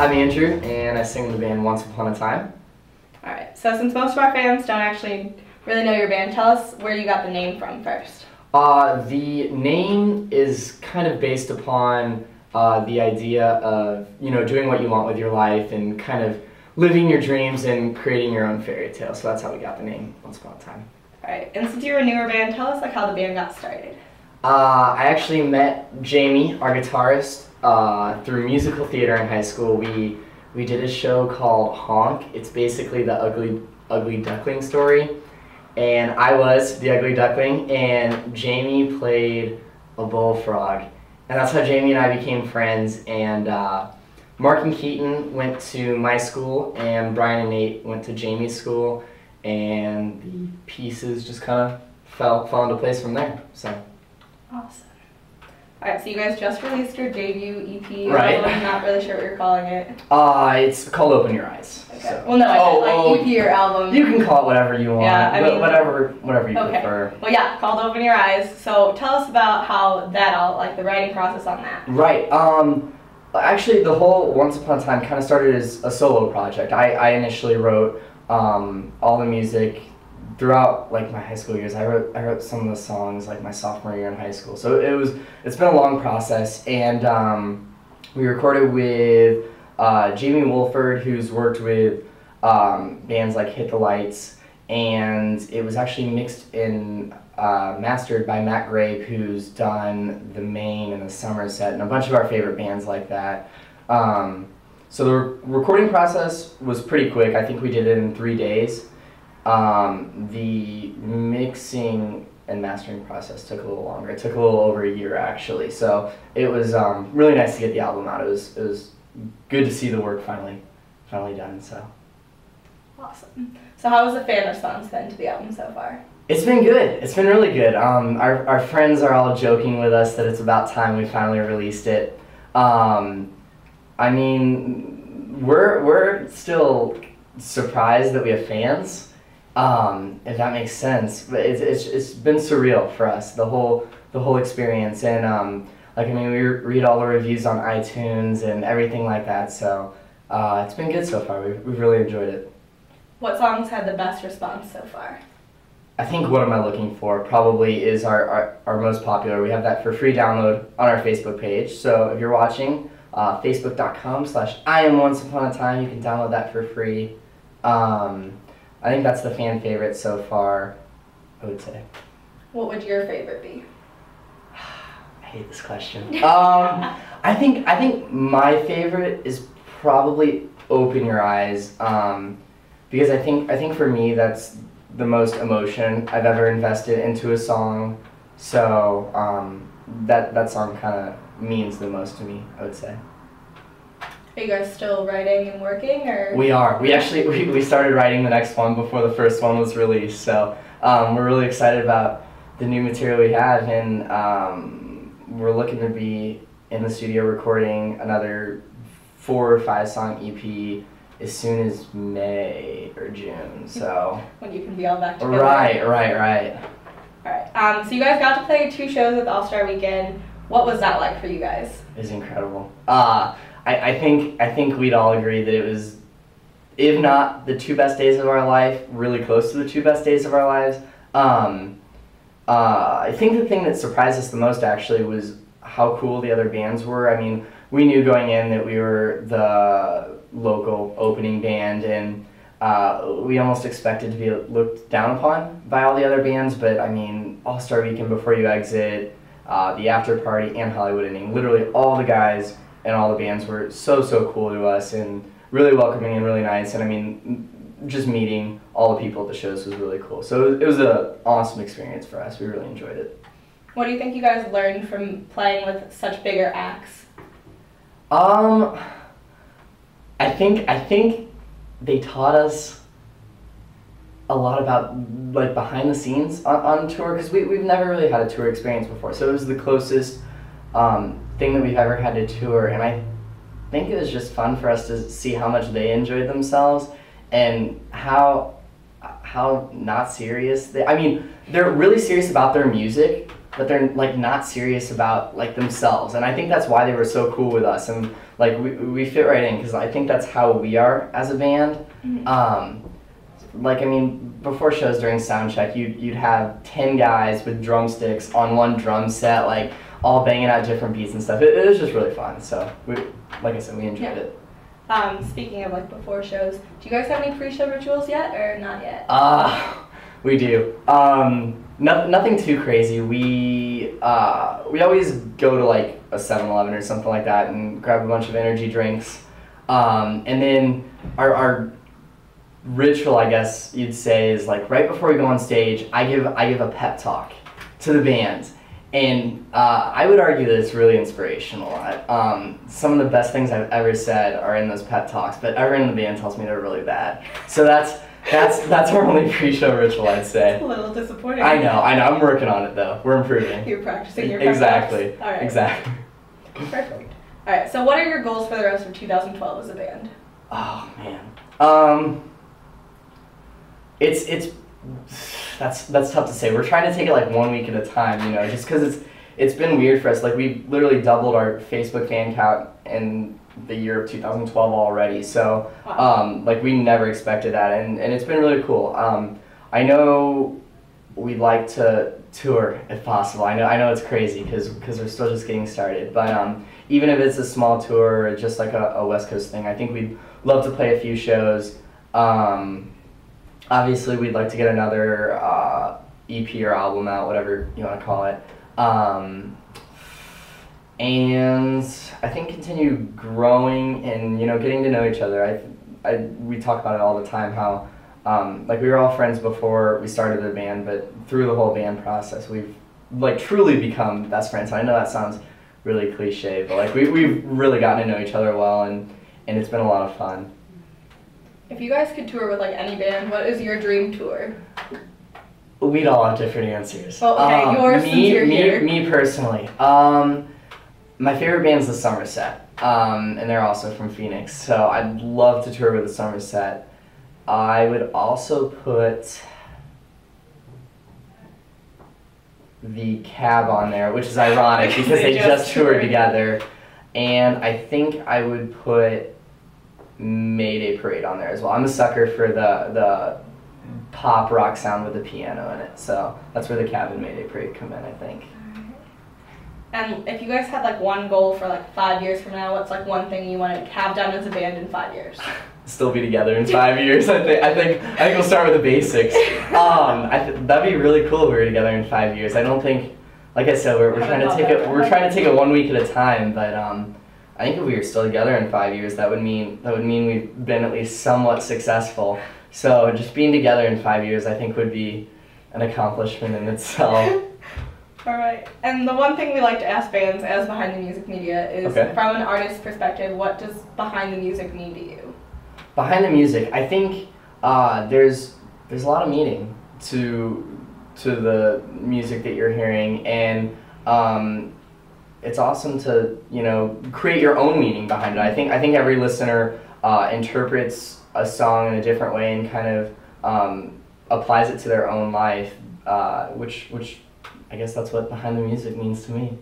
I'm Andrew, and I sing in the band Once Upon a Time. Alright, so since most of our fans don't actually really know your band, tell us where you got the name from first. The name is kind of based upon the idea of, doing what you want with your life and kind of living your dreams and creating your own fairy tale. So that's how we got the name Once Upon a Time. Alright, and since you're a newer band, tell us how the band got started. I actually met Jamie, our guitarist, through musical theater in high school. We did a show called Honk. It's basically the ugly duckling story, and I was the ugly duckling, and Jamie played a bullfrog, and that's how Jamie and I became friends. And Mark and Keaton went to my school, and Brian and Nate went to Jamie's school, and the pieces just kind of fell into place from there. So. Awesome. Alright, so you guys just released your debut EP. Right. I'm not really sure what you're calling it. It's called Open Your Eyes. Okay. So. Well, no, I meant EP or album. You can call it whatever you want. Yeah, I mean, whatever you prefer. Well, yeah, called Open Your Eyes. So tell us about how that all, the writing process on that. Right. Actually, the whole Once Upon a Time kind of started as a solo project. I initially wrote all the music. Throughout my high school years, I wrote some of the songs my sophomore year in high school. So it's been a long process, and we recorded with Jamie Wolford, who's worked with bands like Hit the Lights, and it was actually mixed and mastered by Matt Grape, who's done the Maine and the Somerset and a bunch of our favorite bands like that. So the recording process was pretty quick. I think we did it in 3 days. The mixing and mastering process took a little longer. It took a little over a year, actually. So it was really nice to get the album out. It was good to see the work finally done. So awesome. So how has the fan response been to the album so far? It's been good. It's been really good. Our friends are all joking with us that it's about time we finally released it. I mean, we're still surprised that we have fans. If that makes sense, but it's been surreal for us, the whole experience, and we read all the reviews on iTunes and everything like that, so it's been good so far. We've really enjoyed it. What songs had the best response so far? I think What Am I Looking For probably is our most popular. We have that for free download on our Facebook page, so if you're watching, facebook.com/IamOnceUponATime, you can download that for free. I think that's the fan favorite so far, I would say. What would your favorite be? I hate this question. I think my favorite is probably Open Your Eyes, because I think for me that's the most emotion I've ever invested into a song. So that song kind of means the most to me, I would say. Are you guys still writing and working, or? We are. We started writing the next one before the first one was released, so we're really excited about the new material we have, and we're looking to be in the studio recording another 4 or 5 song EP as soon as May or June. So when you can be all back together. Right. All right. So you guys got to play 2 shows at the All-Star Weekend. What was that like for you guys? It was incredible. I think we'd all agree that it was, if not the 2 best days of our life, really close to the 2 best days of our lives. I think the thing that surprised us the most actually was how cool the other bands were. I mean, we knew going in that we were the local opening band, and we almost expected to be looked down upon by all the other bands, but I mean, All-Star Weekend, Before You Exit, the After Party, and Hollywood Ending, literally all the guys and all the bands were so cool to us and really welcoming and really nice. And I mean, just meeting all the people at the shows was really cool. So it was an awesome experience for us. We really enjoyed it. What do you think you guys learned from playing with such bigger acts? I think they taught us a lot about behind the scenes on tour, because we've never really had a tour experience before. So it was the closest thing that we've ever had to tour, and I think it was just fun for us to see how much they enjoyed themselves and how how not serious they. I mean, they're really serious about their music, but they're like not serious about like themselves. And I think that's why they were so cool with us, and like we fit right in because I think that's how we are as a band. Like I mean, before shows during sound check, you'd have 10 guys with drumsticks on one drum set, like all banging out different beats and stuff. It was just really fun. So like I said, we enjoyed it. Speaking of like before shows, do you guys have any pre-show rituals yet or not yet? We do. Nothing too crazy. We always go to like a 7-Eleven or something like that and grab a bunch of energy drinks. And then our ritual, I guess you'd say, is like right before we go on stage, I give a pep talk to the band. And I would argue that it's really inspirational. Some of the best things I've ever said are in those pep talks, but everyone in the band tells me they're really bad. So that's our only pre-show ritual, I'd say. It's a little disappointing. I know. I'm working on it though. We're improving. You're practicing your pep exactly. talks? All right. Exactly. Perfect. All right. So, what are your goals for the rest of 2012 as a band? Oh man. That's tough to say. We're trying to take it like 1 week at a time, you know, just because it's been weird for us. Like we literally doubled our Facebook fan count in the year of 2012 already. So Wow. like we never expected that, and it's been really cool. I know we'd like to tour if possible. I know it's crazy because we're still just getting started. But even if it's a small tour or just like a West Coast thing, I think we'd love to play a few shows. Obviously, we'd like to get another EP or album out, whatever you want to call it. And I think continue growing and, you know, getting to know each other. We talk about it all the time, how like we were all friends before we started the band, but through the whole band process, we've like truly become best friends. I know that sounds really cliche, but like we've really gotten to know each other well, and it's been a lot of fun. If you guys could tour with like any band, what is your dream tour? We'd all have different answers. Well, okay, yours since you're here. Me personally. My favorite band's the Somerset, and they're also from Phoenix, so I'd love to tour with the Somerset. I would also put the Cab on there, which is ironic because they just toured together, and I think I would put Mayday Parade on there as well. I'm a sucker for the pop rock sound with the piano in it, so that's where the Cab and Mayday Parade come in, I think. And if you guys had like one goal for like 5 years from now, what's like one thing you want to have done as a band in 5 years? Still be together in 5 years. I think we'll start with the basics. That'd be really cool if we were together in 5 years. I don't think, like I said, we're trying to take it 1 week at a time, but I think if we were still together in 5 years, that would mean we've been at least somewhat successful. So just being together in 5 years, I think, would be an accomplishment in itself. All right. And the one thing we like to ask bands as Behind the Music media is, from an artist's perspective, what does Behind the Music mean to you? Behind the Music, I think there's a lot of meaning to the music that you're hearing, and it's awesome to, you know, create your own meaning behind it. I think every listener interprets a song in a different way and kind of applies it to their own life, which I guess that's what Behind the Music means to me.